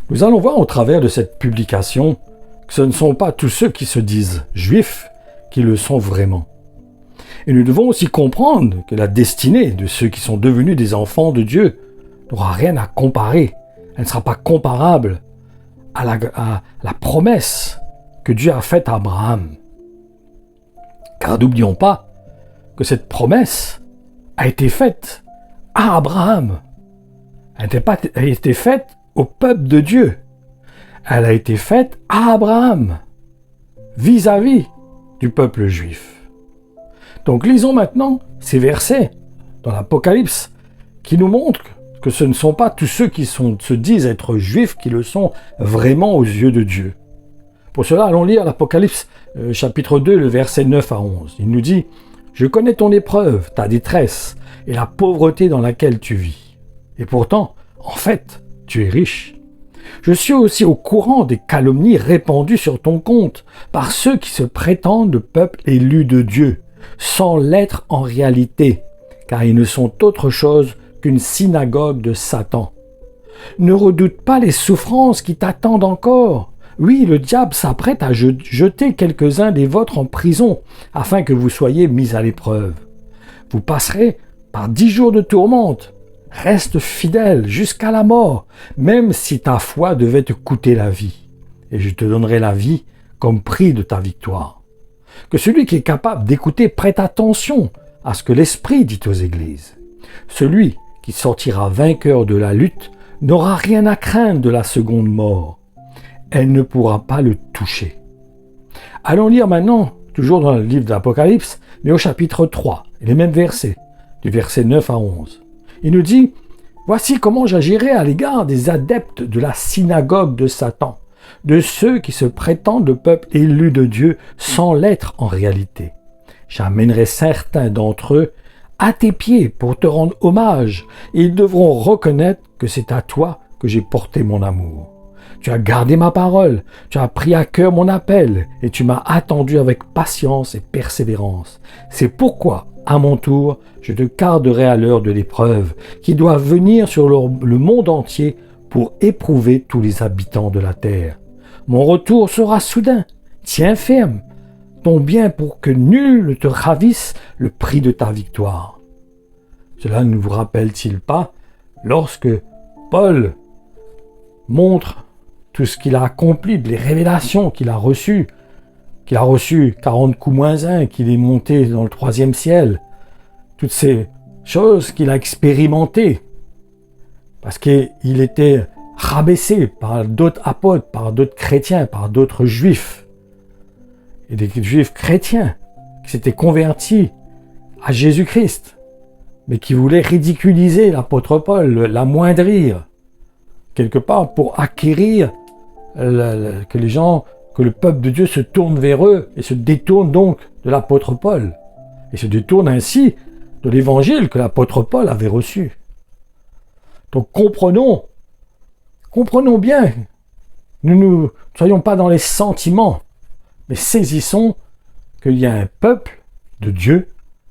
Nous allons voir au travers de cette publication que ce ne sont pas tous ceux qui se disent juifs qui le sont vraiment. Et nous devons aussi comprendre que la destinée de ceux qui sont devenus des enfants de Dieu n'aura rien à comparer. Elle ne sera pas comparable à la promesse que Dieu a faite à Abraham. Car n'oublions pas que cette promesse a été faite à Abraham. Elle n'a pas été faite au peuple de Dieu. Elle a été faite à Abraham, vis-à-vis du peuple juif. Donc lisons maintenant ces versets dans l'Apocalypse qui nous montrent que ce ne sont pas tous ceux qui se disent être juifs qui le sont vraiment aux yeux de Dieu. Pour cela, allons lire l'Apocalypse chapitre 2, le verset 9 à 11. Il nous dit « Je connais ton épreuve, ta détresse et la pauvreté dans laquelle tu vis. Et pourtant, en fait, tu es riche. Je suis aussi au courant des calomnies répandues sur ton compte par ceux qui se prétendent le peuple élu de Dieu, sans l'être en réalité, car ils ne sont autre chose qu'une synagogue de Satan. Ne redoute pas les souffrances qui t'attendent encore. Oui, le diable s'apprête à jeter quelques-uns des vôtres en prison, afin que vous soyez mis à l'épreuve. Vous passerez par 10 jours de tourmente. Reste fidèle jusqu'à la mort, même si ta foi devait te coûter la vie. Et je te donnerai la vie comme prix de ta victoire. Que celui qui est capable d'écouter prête attention à ce que l'Esprit dit aux églises. Celui qui sortira vainqueur de la lutte n'aura rien à craindre de la seconde mort. Elle ne pourra pas le toucher. Allons lire maintenant, toujours dans le livre de l'Apocalypse, mais au chapitre 3, les mêmes versets, du verset 9 à 11. Il nous dit « Voici comment j'agirai à l'égard des adeptes de la synagogue de Satan, de ceux qui se prétendent le peuple élu de Dieu sans l'être en réalité. J'amènerai certains d'entre eux à tes pieds pour te rendre hommage, et ils devront reconnaître que c'est à toi que j'ai porté mon amour. Tu as gardé ma parole, tu as pris à cœur mon appel, et tu m'as attendu avec patience et persévérance. C'est pourquoi, à mon tour, je te garderai à l'heure de l'épreuve, qui doit venir sur le monde entier pour éprouver tous les habitants de la terre. Mon retour sera soudain. Tiens ferme ton bien pour que nul ne te ravisse le prix de ta victoire. » Cela ne vous rappelle-t-il pas lorsque Paul montre tout ce qu'il a accompli, les révélations qu'il a reçues 40 coups moins 1, qu'il est monté dans le 3e ciel, toutes ces choses qu'il a expérimentées, parce qu'il était rabaissé par d'autres apôtres, par d'autres chrétiens, par d'autres juifs, et des juifs chrétiens qui s'étaient convertis à Jésus-Christ, mais qui voulaient ridiculiser l'apôtre Paul, l'amoindrir, quelque part pour acquérir que le peuple de Dieu se tourne vers eux et se détourne donc de l'apôtre Paul, et se détourne ainsi de l'évangile que l'apôtre Paul avait reçu. Donc comprenons bien, ne soyons pas dans les sentiments, mais saisissons qu'il y a un peuple de Dieu,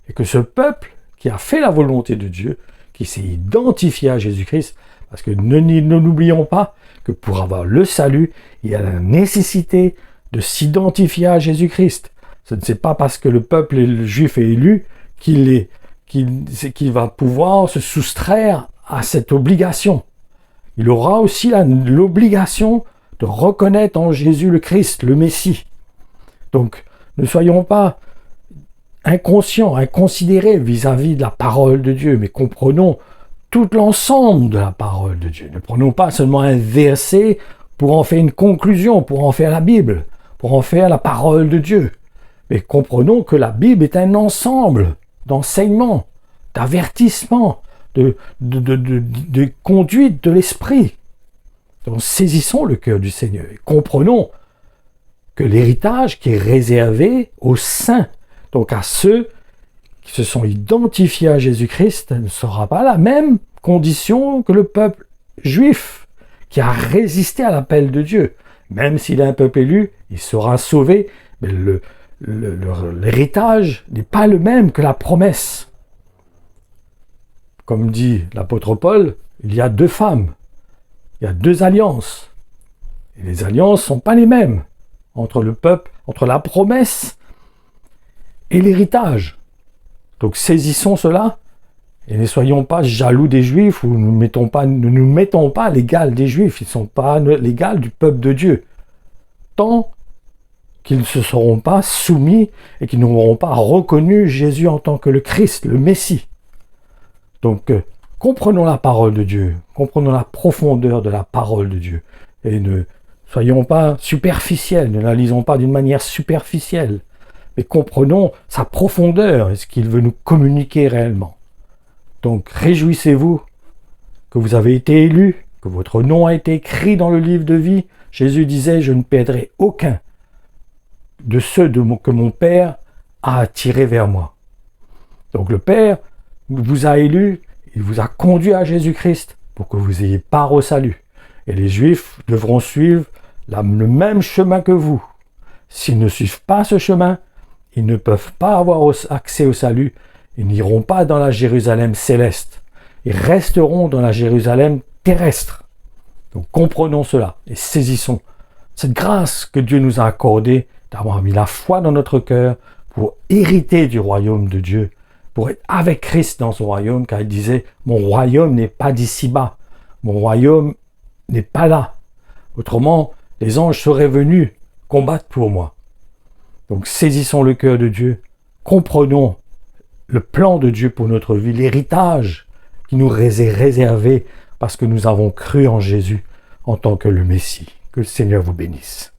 et que ce peuple qui a fait la volonté de Dieu, qui s'est identifié à Jésus-Christ, parce que ne l'oublions pas que pour avoir le salut, il y a la nécessité de s'identifier à Jésus-Christ. Ce n'est pas parce que le peuple juif est élu qu'il va pouvoir se soustraire à cette obligation. Il aura aussi l'obligation de reconnaître en Jésus le Christ, le Messie. Donc, ne soyons pas inconscients, inconsidérés vis-à-vis de la parole de Dieu, mais comprenons tout l'ensemble de la parole de Dieu. Ne prenons pas seulement un verset pour en faire une conclusion, pour en faire la Bible, pour en faire la parole de Dieu. Mais comprenons que la Bible est un ensemble d'enseignements, d'avertissements, de conduite de l'esprit. Donc saisissons le cœur du Seigneur et comprenons que l'héritage qui est réservé aux saints, donc à ceux qui se sont identifiés à Jésus-Christ, ne sera pas la même condition que le peuple juif qui a résisté à l'appel de Dieu. Même s'il est un peuple élu, il sera sauvé, mais l'héritage n'est pas le même que la promesse. Comme dit l'apôtre Paul, il y a 2 femmes, il y a 2 alliances. Et les alliances ne sont pas les mêmes entre le peuple, entre la promesse et l'héritage. Donc saisissons cela et ne soyons pas jaloux des Juifs ou ne nous mettons pas à l'égal des Juifs. Ils ne sont pas à l'égal du peuple de Dieu. Tant qu'ils ne se seront pas soumis et qu'ils n'auront pas reconnu Jésus en tant que le Christ, le Messie. Donc, comprenons la parole de Dieu, comprenons la profondeur de la parole de Dieu, et ne soyons pas superficiels, ne la lisons pas d'une manière superficielle, mais comprenons sa profondeur et ce qu'il veut nous communiquer réellement. Donc, réjouissez-vous que vous avez été élus, que votre nom a été écrit dans le livre de vie. Jésus disait, je ne perdrai aucun de ceux que mon Père a attirés vers moi. Donc le Père vous a élus, il vous a conduit à Jésus-Christ pour que vous ayez part au salut. Et les Juifs devront suivre le même chemin que vous. S'ils ne suivent pas ce chemin, ils ne peuvent pas avoir accès au salut. Ils n'iront pas dans la Jérusalem céleste. Ils resteront dans la Jérusalem terrestre. Donc comprenons cela et saisissons cette grâce que Dieu nous a accordée d'avoir mis la foi dans notre cœur pour hériter du royaume de Dieu, pour être avec Christ dans son royaume, car il disait « Mon royaume n'est pas d'ici-bas, mon royaume n'est pas là. Autrement, les anges seraient venus combattre pour moi. » Donc saisissons le cœur de Dieu, comprenons le plan de Dieu pour notre vie, l'héritage qui nous est réservé parce que nous avons cru en Jésus en tant que le Messie. Que le Seigneur vous bénisse.